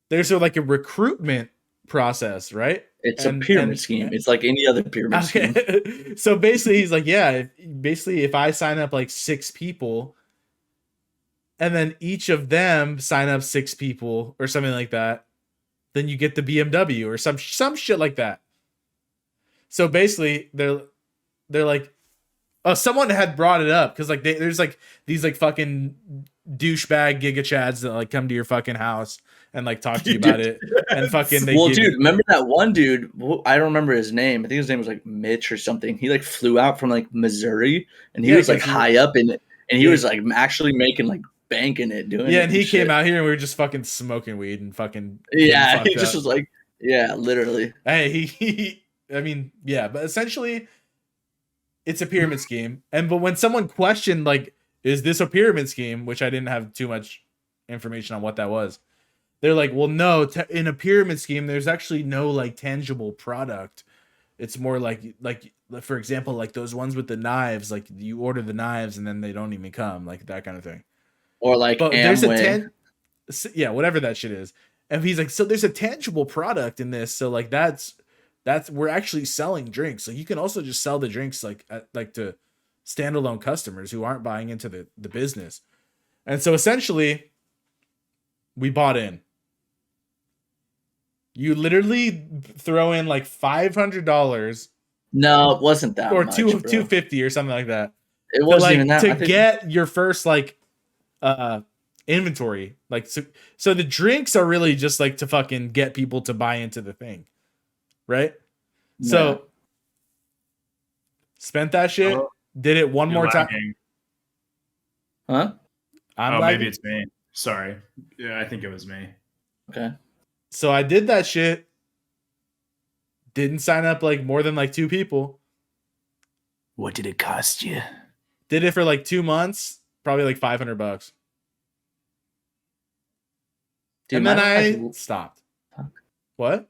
there's sort of like a recruitment process, right? It's a pyramid scheme. It's like any other pyramid scheme. So basically, he's like, yeah, if I sign up like 6 people, and then each of them sign up 6 people or something like that, then you get the BMW or some shit like that. So basically, they're like, oh, someone had brought it up because like there's like these like fucking douchebag giga chads that like come to your fucking house and like talk to you about it and fucking. Dude, remember that one dude? I don't remember his name. I think his name was like Mitch or something. He like flew out from like Missouri and he was like high up in it, and he was like actually making like bank in it doing. Yeah, and he came out here and we were just fucking smoking weed and fucking. Yeah, he just was like, yeah, literally. Hey, I mean, yeah, but essentially, it's a pyramid scheme. But when someone questioned, like, is this a pyramid scheme? Which I didn't have too much information on what that was. They're like, well, no, in a pyramid scheme, there's actually no like tangible product. It's more like for example, like those ones with the knives, like you order the knives and then they don't even come, like that kind of thing. Or like But there's Amway. whatever that shit is. And he's like, so there's a tangible product in this. So like that's we're actually selling drinks. So you can also just sell the drinks like to standalone customers who aren't buying into the business. And so essentially we bought in. You literally throw in like $500 No, it wasn't that or much, bro. $250 or something like that. It wasn't even that. To get your first like inventory. Like so the drinks are really just like to fucking get people to buy into the thing. Right? Yeah. So spent that shit, did it one more time. Huh? Maybe it's me. Sorry. Yeah, I think it was me. Okay. So I did that shit. Didn't sign up like more than like 2 people. What did it cost you? Did it for like 2 months, probably like $500. Dude, and then I stopped. What?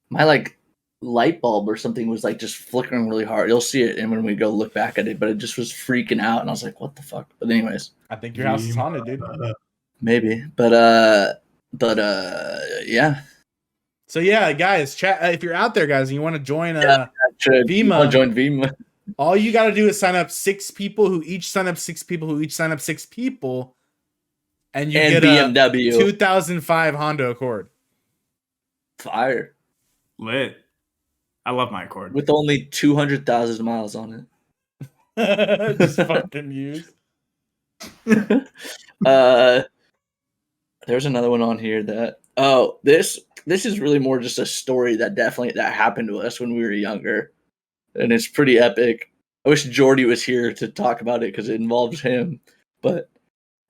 My like light bulb or something was like just flickering really hard. You'll see it, and when we go look back at it, but it just was freaking out, and I was like, "What the fuck?" But anyways, I think your house is haunted, dude. Maybe, but yeah. So yeah, guys, chat. If you're out there, guys, and you want to join Vima, join Vima. All you got to do is sign up 6 people who each sign up 6 people who each sign up 6 people, and you get BMW. A 2005 Honda Accord. Fire. Lit. I love my Accord. With only 200,000 miles on it. Just fucking used. There's another one on here that this is really more just a story that happened to us when we were younger, and it's pretty epic. I wish Jordy was here to talk about it because it involves him. But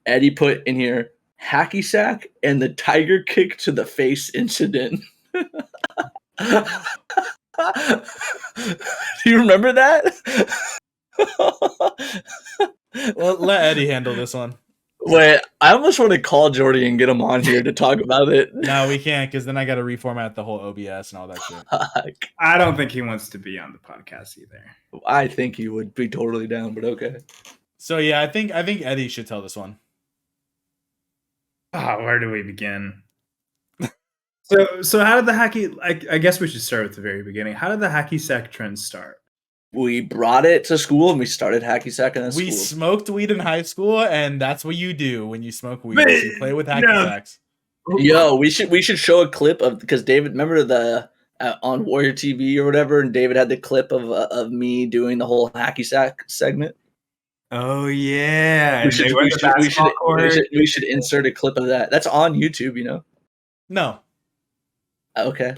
Eddy put in here hacky sack and the tiger kick to the face incident. Do you remember that? Well, let Eddy handle this one. Wait, I almost want to call Jordy and get him on here to talk about it. No, we can't, because then I got to reformat the whole OBS and all that shit. Fuck. I don't think he wants to be on the podcast either. I think he would be totally down, but okay. So yeah, I think Eddy should tell this one. Where do we begin? So how did the hacky? I guess we should start with the very beginning. How did the hacky sack trend start? We brought it to school and we started hacky sack in school. We smoked weed in high school, and that's what you do when you smoke weed. You play with hacky sacks. Yo, we should show a clip of, because David, remember the on Warrior TV or whatever, and David had the clip of me doing the whole hacky sack segment. Oh yeah, we should insert a clip of that. That's on YouTube, you know. No. Okay.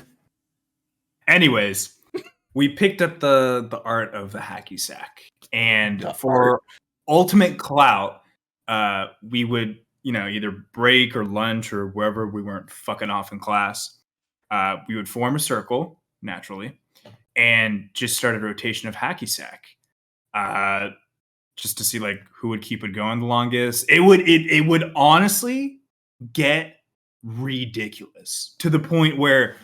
Anyways, we picked up the art of the hacky sack, and for ultimate clout, we would either break or lunch or wherever we weren't fucking off in class. We would form a circle naturally, and just start a rotation of hacky sack, just to see like who would keep it going the longest. It would honestly get ridiculous to the point where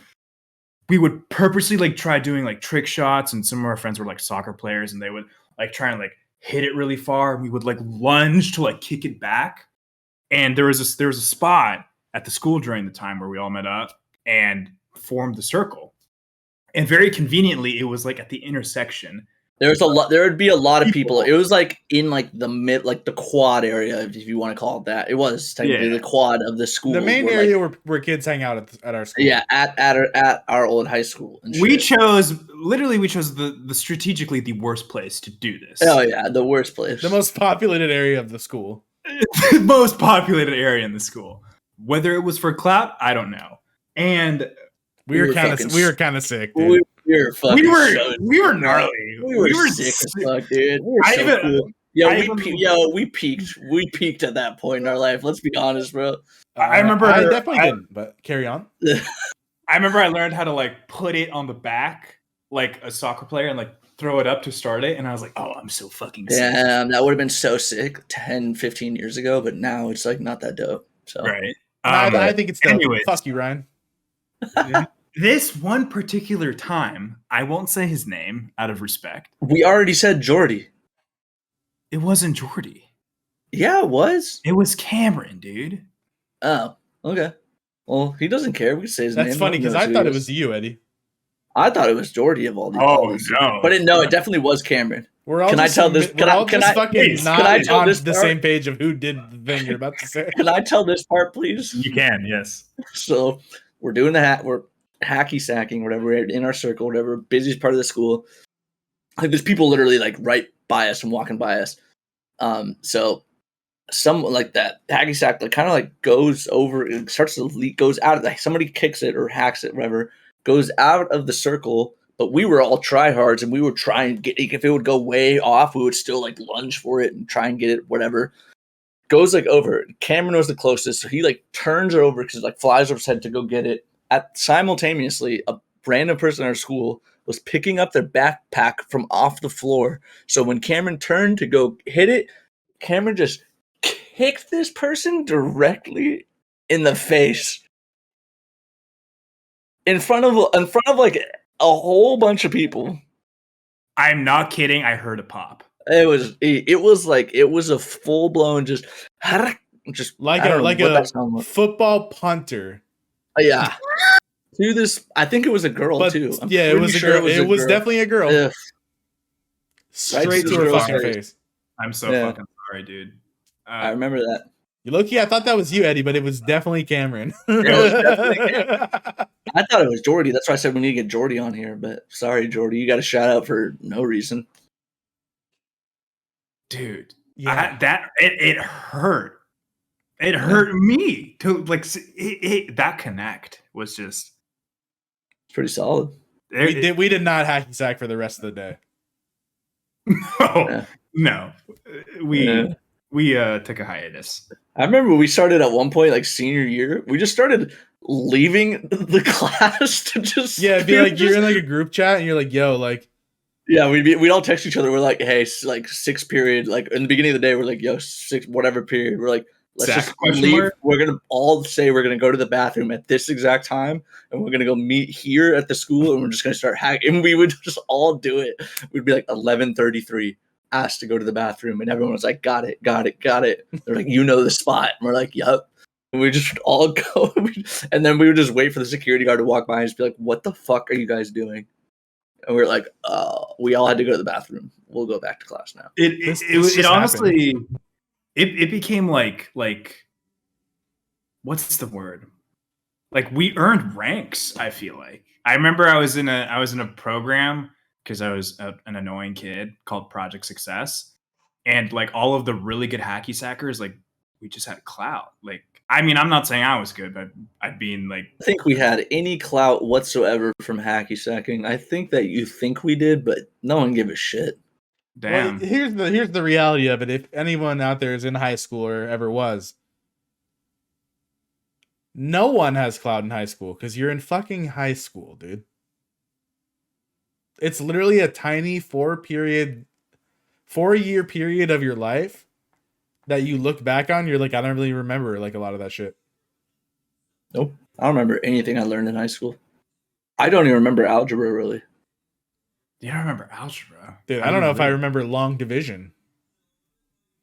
we would purposely like try doing like trick shots, and some of our friends were like soccer players, and they would like try and like hit it really far, and we would like lunge to like kick it back. And there was a spot at the school during the time where we all met up and formed the circle, and very conveniently it was like at the intersection. There would be a lot of people. It was like in like the quad area, if you want to call it that. It was technically the quad of the school. The main area where kids hang out at our school. Yeah, at our old high school. We chose the strategically the worst place to do this. Oh yeah, the worst place. The most populated area of the school. The most populated area in the school. Whether it was for clout, I don't know. And we were kind of sick, dude. We were gnarly. We were sick as fuck, dude. We were cool. We peaked at that point in our life. Let's be honest, bro. I remember. I definitely didn't, but carry on. I remember I learned how to like put it on the back like a soccer player and like throw it up to start it, and I was like, oh, I'm so fucking sick. Yeah, that would have been so sick 10, 15 years ago, but now it's like not that dope. So right. I think it's dope. Anyways. Fuck you, Ryan. This one particular time, I won't say his name out of respect. We already said Jordy. It wasn't Jordy. Yeah, it was. It was Cameron, dude. Oh, okay. Well, he doesn't care. We can say his name. That's funny because I thought it was you, Eddie. I thought it was Jordy of all these. Oh, no. But it definitely was Cameron. We're all Can I tell this? We're all just fucking can not I tell on this the part? same page of who did the thing you're about to say. Can I tell this part, please? You can, yes. So we're doing we're hacky sacking, whatever. We're in our circle, whatever. Busiest part of the school. Like there's people literally like right by us and walking by us. So some like that hacky sack like kind of like goes over, it starts to leak, goes out of like somebody kicks it or hacks it, whatever, goes out of the circle. But we were all tryhards and we were trying to get, if it would go way off, we would still like lunge for it and try and get it, whatever. Goes like over. Cameron was the closest, so he like turns it over because like flies over his head to go get it. Simultaneously, a random person in our school was picking up their backpack from off the floor. So when Cameron turned to go hit it, Cameron just kicked this person directly in the face in front of like a whole bunch of people. I'm not kidding. I heard a pop. It was a full blown just like a football punter. Yeah. To this, I think it was a girl too. Yeah, it was a girl. It was definitely a girl. Yeah. Straight to her fucking face. I'm so fucking sorry, dude. I remember that. You low-key, I thought that was you, Eddie, but it was definitely Cameron. It was definitely Cameron. I thought it was Jordy. That's why I said we need to get Jordy on here. But sorry, Jordy, you got a shout out for no reason, dude. Yeah. It hurt. It hurt me to like that connect was just pretty solid. We did not hacky sack for the rest of the day. No. We took a hiatus. I remember we started at one point, like senior year, we just started leaving the class to just be like you're in like a group chat and you're like, yo, like we'd all text each other. We're like, hey, like sixth period, like in the beginning of the day, we're like, yo, six whatever period. We're like, let's just leave. We're gonna all say we're gonna go to the bathroom at this exact time, and we're gonna go meet here at the school, and we're just gonna start hacking. And we would just all do it. We'd be like 11:33. Asked to go to the bathroom, and everyone was like, got it. They're like, you know the spot. And we're like, yep. And we just all go, and then we would just wait for the security guard to walk by and just be like, what the fuck are you guys doing? And we were like, we all had to go to the bathroom. We'll go back to class now. It honestly, it became like what's the word? Like we earned ranks. I feel like I remember I was in a program. Because I was an annoying kid called Project Success. And like all of the really good hacky sackers, like we just had clout. Like, I mean, I'm not saying I was good, but I'd be in like. I think we had any clout whatsoever from hacky sacking. I think that you think we did, but no one gave a shit. Damn. Well, here's the reality of it. If anyone out there is in high school or ever was, no one has clout in high school because you're in fucking high school, dude. It's literally a tiny 4-year period of your life that you look back on. You're like, I don't really remember like a lot of that shit. Nope. I don't remember anything I learned in high school. I don't even remember algebra really. You don't remember algebra? Dude, I don't know if I remember long division.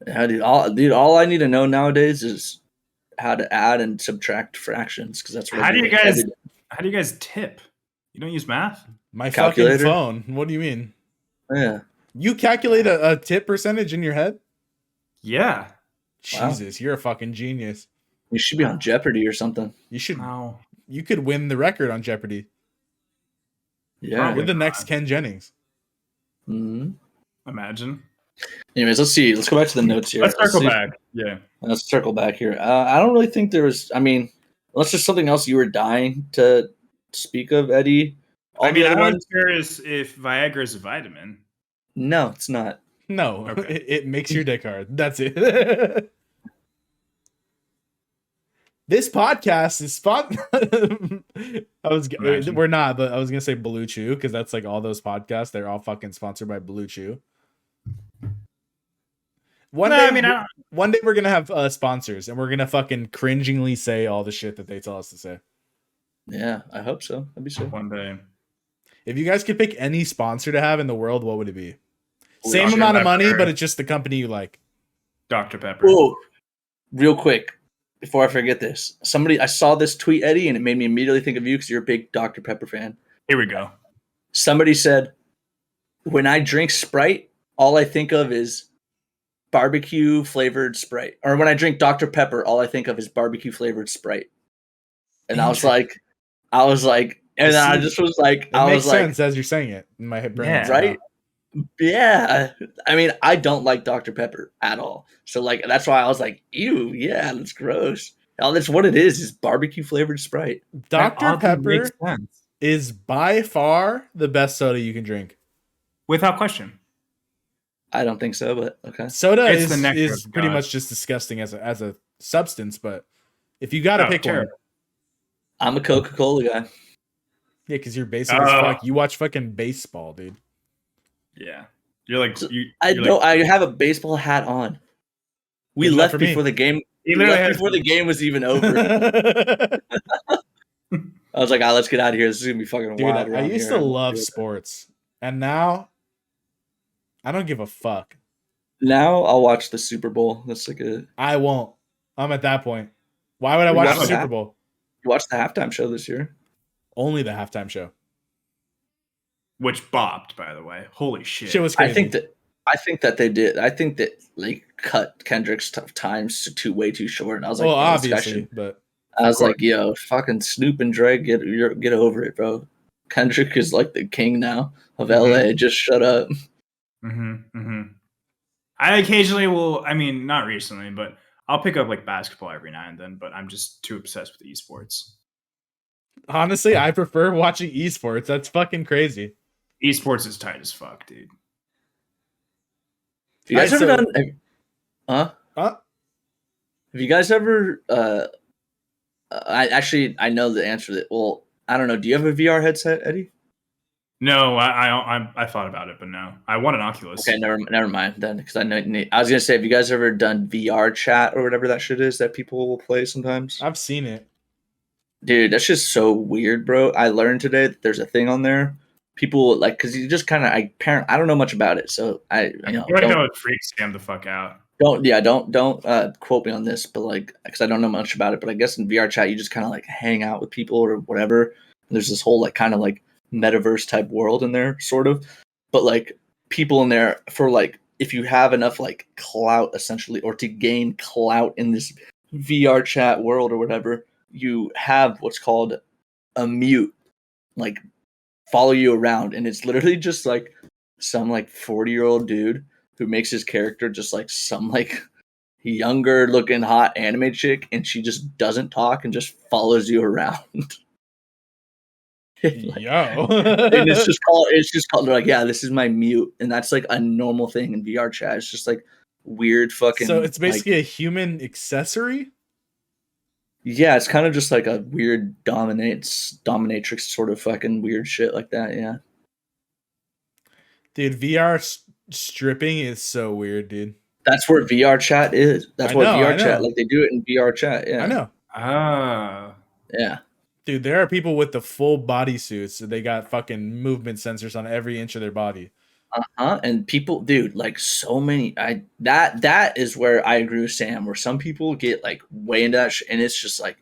Yeah, dude. All I need to know nowadays is how to add and subtract fractions because that's what how do you guys tip? You don't use math? My calculator? Fucking phone. What do you mean? Yeah. You calculate a tip percentage in your head? Yeah. Jesus, you're a fucking genius. You should be on Jeopardy or something. You should. No. You could win the record on Jeopardy. Yeah. You're the next Ken Jennings. Mm-hmm. Imagine. Anyways, let's see. Let's go back to the notes here. Let's circle back. Yeah. Let's circle back here. I don't really think there was. I mean, unless there's something else you were dying to speak of, Eddie. I'm not sure if Viagra is a vitamin. No, it's not. No, okay. It makes your dick hard. That's it. This podcast is we're not, but I was gonna say Blue Chew because that's like all those podcasts. They're all fucking sponsored by Blue Chew. One day we're gonna have sponsors, and we're gonna fucking cringingly say all the shit that they tell us to say. Yeah, I hope so. That'd be sick. one day. If you guys could pick any sponsor to have in the world, what would it be? Same Dr. amount of money, Pepper. but it's just the company you like. Dr. Pepper. Oh, real quick, before I forget this, I saw this tweet, Eddie, and it made me immediately think of you because you're a big Dr. Pepper fan. Here we go. Somebody said, when I drink Sprite, all I think of is barbecue flavored Sprite. Or when I drink Dr. Pepper, all I think of is barbecue flavored Sprite. And I was like, and then I just was like, It makes sense as you're saying it in my brain. Yeah. right? Yeah. I mean, I don't like Dr. Pepper at all. So like that's why I was like, ew, yeah, that's gross. Oh, that's what it is barbecue flavored Sprite. That Dr. oddly Pepper makes sense. is by far the best soda you can drink. Without question. I don't think so, but okay. Soda It's the nectar is of pretty God. much just disgusting as a substance, but if you got to pick terrible. one, I'm a Coca-Cola guy. yeah, because you're basic as fuck. You watch fucking baseball, dude. Yeah. You're like I have a baseball hat on. We Good enough left for me. before the game. He We literally left has- before the game was even over. I was like, let's get out of here. This is gonna be fucking Dude, wild. I around used here. to love sports, and now I don't give a fuck. Now I'll watch the Super Bowl. That's like a. I won't. I'm at that point. Why would I We watch watched the Super that. Bowl? You watched the halftime show this year? Only the halftime show. which bopped, by the way. Holy shit. Shit was crazy. I think that they did. I think that they cut Kendrick's times to way too short. And I was like, well, yo, obviously, but I was like, yo, fucking Snoop and Dre, get over it, bro. Kendrick is like the king now of LA. Just shut up. I occasionally will, I mean, not recently, but I'll pick up like basketball every now and then, but I'm just too obsessed with esports. honestly, I prefer watching esports. That's fucking crazy. Esports is tight as fuck, dude. Have you guys Alright, ever so- done? Huh? Huh? Have you guys ever? I know the answer to that. Well, I don't know. Do you have a VR headset, Eddie? No, I thought about it, but no. I want an Oculus. Okay, never mind then, because I know. I was gonna say, have you guys ever done VR chat or whatever that shit is that people will play sometimes? I've seen it. Dude, that's just so weird, bro. I learned today that there's a thing on there. People like, because you just kind of, I don't know much about it, so I I know it freaks Sam the fuck out. don't quote me on this, but like, because I don't know much about it, but I guess in VR chat you just kind of like hang out with people or whatever. And there's this whole like kind of like metaverse type world in there, sort of. But like people in there for like, if you have enough like clout essentially, or to gain clout in this VR chat world or whatever, you have what's called a mute, like follow you around, and it's literally just like some like 40-year-old dude who makes his character just like some like younger looking hot anime chick, and she just doesn't talk and just follows you around. Yo. And it's just called they're like, yeah, this is my mute, and that's like a normal thing in VR chat. It's just like weird fucking, so it's basically like, a human accessory? yeah, it's kind of just like a weird dominatrix sort of fucking weird shit like that. Yeah. Dude, VR stripping is so weird, dude. That's where VR chat is. That's I what know, I VR chat, know. like they do it in VR chat. Yeah. I know. Ah. Yeah. Dude, there are people with the full body suits. So they got fucking movement sensors on every inch of their body. And people, dude, like so many. That is where I agree with Sam. Where some people get like way into that, and it's just like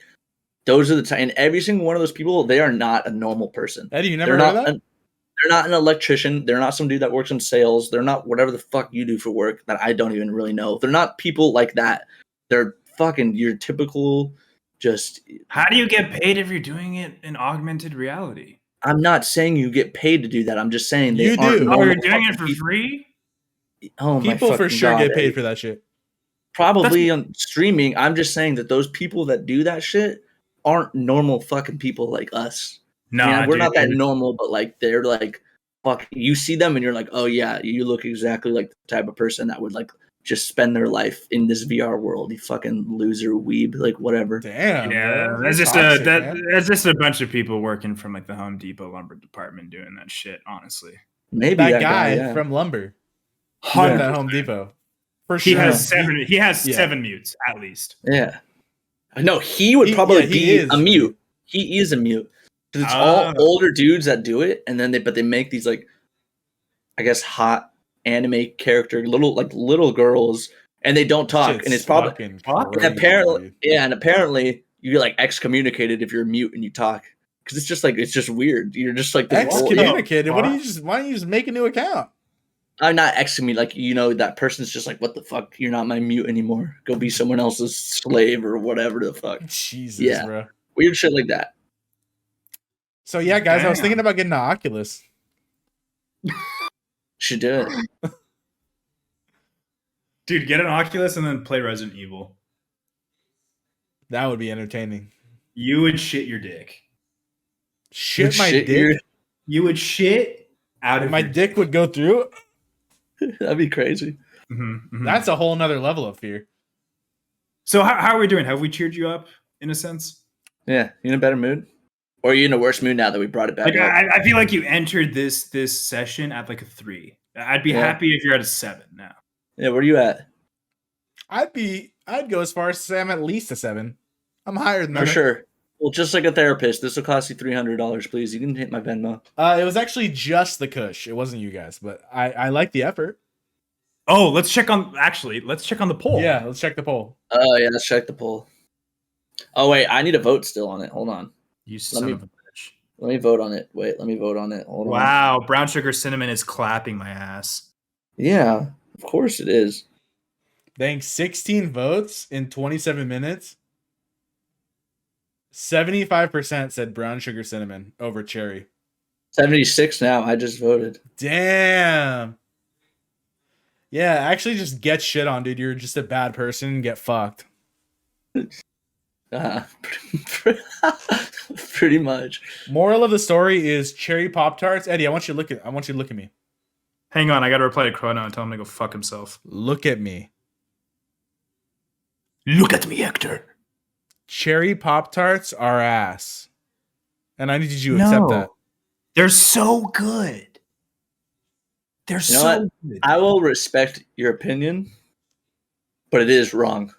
those are the time. And every single one of those people, they are not a normal person. Eddie, you never They're heard not. of that? They're not an electrician. They're not some dude that works in sales. They're not whatever the fuck you do for work that I don't even really know. They're not people like that. They're fucking your typical. Just. How do you get paid if you're doing it in augmented reality? I'm not saying you get paid to do that. I'm just saying they You aren't do. Oh, normal you're doing it fucking for people. free? Oh my People for fucking sure God, get paid Eddie. for that shit. Probably on streaming. I'm just saying that those people that do that shit aren't normal fucking people like us. No, I mean, we're not that normal, but like they're like, fuck. You see them and you're like, oh yeah, you look exactly like the type of person that would like just spend their life in this VR world. You fucking loser weeb, like whatever. Damn. Yeah, bro. that's You're just toxic, man. that's just a bunch of people working from like the Home Depot lumber department doing that shit. Honestly, Maybe that that guy yeah. from Lumber. Yeah. At Home Depot. For he sure. has seven. He has Yeah. 7 mutes at least. Yeah. No, he would probably he be is. a mute. He is a mute. Because it's all older dudes that do it, and then they make these like, I guess, hot anime character little girls, and they don't talk, Shit's and it's probably fucking and crazy, apparently dude. and apparently you get like excommunicated if you're mute and you talk, because it's just weird. You're just like this Excommunicated. Why don't you just make a new account? I'm not excommunicated, like, that person's just like, what the fuck? You're not my mute anymore. Go be someone else's slave or whatever the fuck. Jesus, bro. Weird shit like that. So yeah, guys, I was thinking about getting an Oculus. Should do it. Dude, get an Oculus and then play Resident Evil. That would be entertaining. You would shit your dick. Shit my dick? You would shit out of my dick would go through? That'd be crazy. That's a whole nother level of fear. So how are we doing? Have we cheered you up in a sense? Yeah, you in a better mood? Or are you in a worse mood now that we brought it back like, up? I feel like you entered this session at like a 3. I'd be happy if you're at a 7 now. Yeah, where are you at? I'd go as far as to say I'm at least a 7. I'm higher than that. For sure. Well, just like a therapist, this will cost you $300, please. You can hit my Venmo. It was actually just the Kush. It wasn't you guys, but I like the effort. Oh, let's check on the poll. Yeah, let's check the poll. Oh yeah, let's check the poll. Oh wait, I need a vote still on it. Hold on. You son of a bitch. Let me vote on it. Wait, let me vote on it. Hold on. Wow, brown sugar cinnamon is clapping my ass. Yeah, of course it is. Dang, 16 votes in 27 minutes. 75% said brown sugar cinnamon over cherry. 76 now. I just voted. Damn. Yeah, actually just get shit on, dude. You're just a bad person. Get fucked. Pretty much. Moral of the story is cherry Pop-Tarts. Eddie, I want you to look at me. Hang on, I gotta reply to Chrono and tell him to go fuck himself. Look at me. Look at me, Hector. Cherry Pop-Tarts are ass. And I need you to accept that. They're so good. They're so good. I will respect your opinion, but it is wrong.